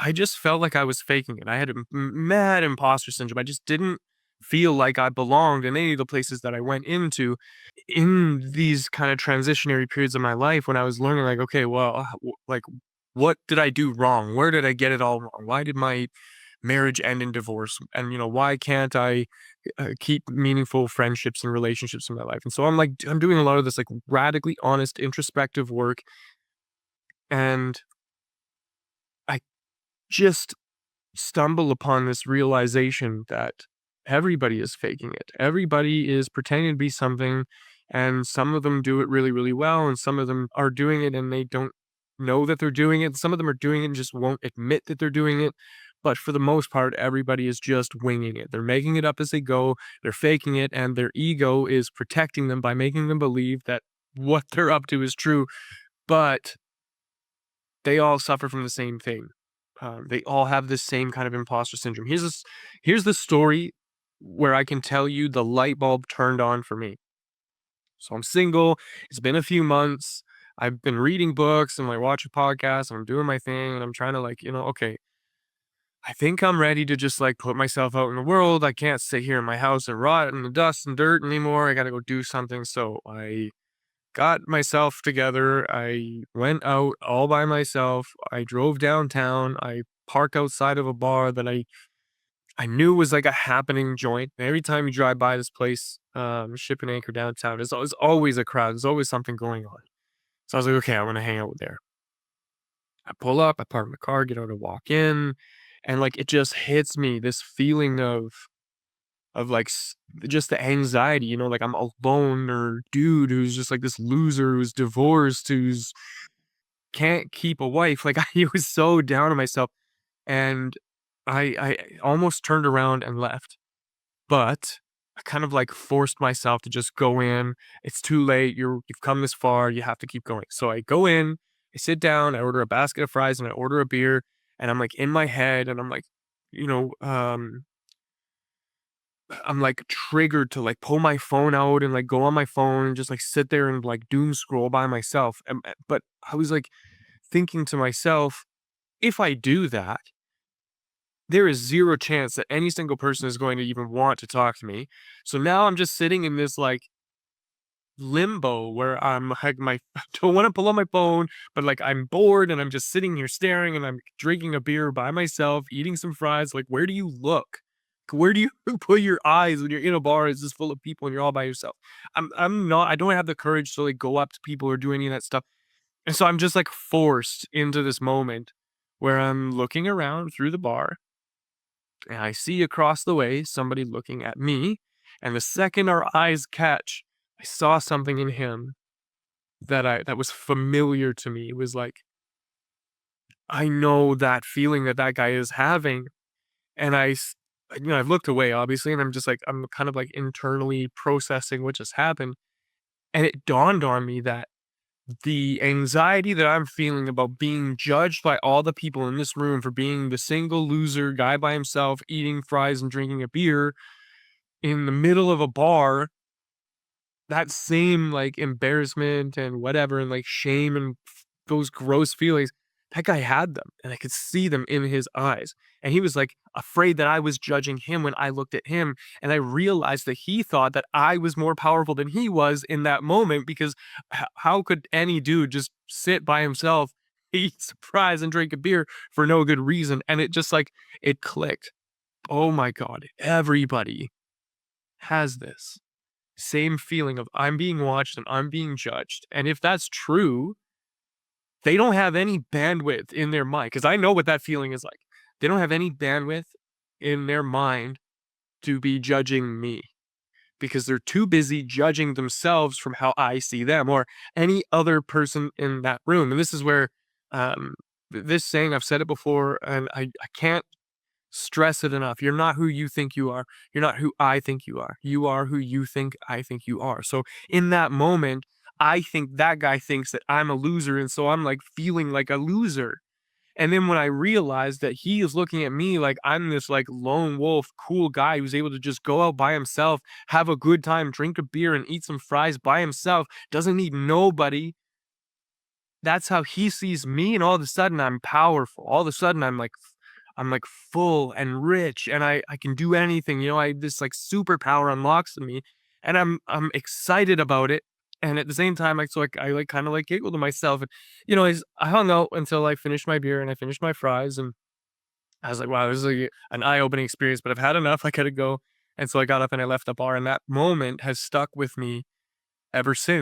I just felt like I was faking it. I had a mad imposter syndrome. I just didn't feel like I belonged in any of the places that I went into in these kind of transitionary periods of my life when I was learning, like, okay, well, like, what did I do wrong? Where did I get it all wrong? Why did my marriage end in divorce? And, why can't I keep meaningful friendships and relationships in my life? And so I'm doing a lot of this like radically honest introspective work. And I just stumble upon this realization that everybody is faking it. Everybody is pretending to be something, and some of them do it really, really well, and some of them are doing it and they don't know that they're doing it. Some of them are doing it and just won't admit that they're doing it. But for the most part, everybody is just winging it. They're making it up as they go, they're faking it, and their ego is protecting them by making them believe that what they're up to is true. But they all suffer from the same thing. They all have this same kind of imposter syndrome. Here's the story where I can tell you the light bulb turned on for me. So I'm single. It's been a few months. I've been reading books and like watching podcasts and I'm doing my thing and I'm trying to okay, I think I'm ready to just like put myself out in the world. I can't sit here in my house and rot in the dust and dirt anymore. I got to go do something. So I got myself together. I went out all by myself. I drove downtown. I parked outside of a bar that I knew was like a happening joint. Every time you drive by this place, Ship and Anchor downtown, there's always a crowd. There's always something going on. So I was like, okay, I'm gonna hang out there. I pull up, I park my car, get out and walk in, and like it just hits me this feeling of like just the anxiety, like I'm a loner dude who's just like this loser who's divorced, who's can't keep a wife. Like I was so down on myself, and I almost turned around and left, but I kind of like forced myself to just go in. It's too late. You've come this far. You have to keep going. So I go in, I sit down, I order a basket of fries and I order a beer, and I'm like in my head, and I'm like, you know, um, I'm like triggered to like pull my phone out and like go on my phone and just like sit there and like doom scroll by myself. But I was like thinking to myself, if I do that, there is 0 chance that any single person is going to even want to talk to me. So now I'm just sitting in this, like, limbo where I'm like I don't wanna pull out my phone, but, like, I'm bored and I'm just sitting here staring and I'm drinking a beer by myself, eating some fries. Like, where do you look? Where do you put your eyes when you're in a bar it's just full of people and you're all by yourself? I don't have the courage to, like, go up to people or do any of that stuff. And so I'm just, like, forced into this moment where I'm looking around through the bar and I see across the way somebody looking at me. And the second our eyes catch, I saw something in him that was familiar to me. It was like, I know that feeling that that guy is having. And I've looked away, obviously, and I'm just like, I'm kind of like internally processing what just happened. And it dawned on me that the anxiety that I'm feeling about being judged by all the people in this room for being the single loser guy by himself eating fries and drinking a beer in the middle of a bar, that same, like, embarrassment and whatever and, like, shame and those gross feelings, that guy had them, and I could see them in his eyes, and he was, like, afraid that I was judging him when I looked at him, and I realized that he thought that I was more powerful than he was in that moment because how could any dude just sit by himself, eat surprise, and drink a beer for no good reason? And it just, like, it clicked. Oh my god, everybody has this same feeling of I'm being watched and I'm being judged. And if that's true, they don't have any bandwidth in their mind because I know what that feeling is like. They don't have any bandwidth in their mind to be judging me because they're too busy judging themselves from how I see them or any other person in that room. And this is where um, this saying, I've said it before, and I can't stress it enough. You're not who you think you are. You're not who I think you are. You are who you think I think you are. So in that moment, I think that guy thinks that I'm a loser. And so I'm like feeling like a loser. And then when I realized that he is looking at me like I'm this like lone wolf, cool guy who's able to just go out by himself, have a good time, drink a beer, and eat some fries by himself, doesn't need nobody, that's how he sees me, and all of a sudden I'm powerful. All of a sudden I'm like full and rich and I can do anything. You know, I this like superpower unlocks in me and I'm excited about it. And at the same time, I like kind of like giggle to myself. And you know, I hung out until I finished my beer and I finished my fries and I was like, wow, this is like an eye-opening experience, but I've had enough. I gotta go. And so I got up and I left the bar, and that moment has stuck with me ever since.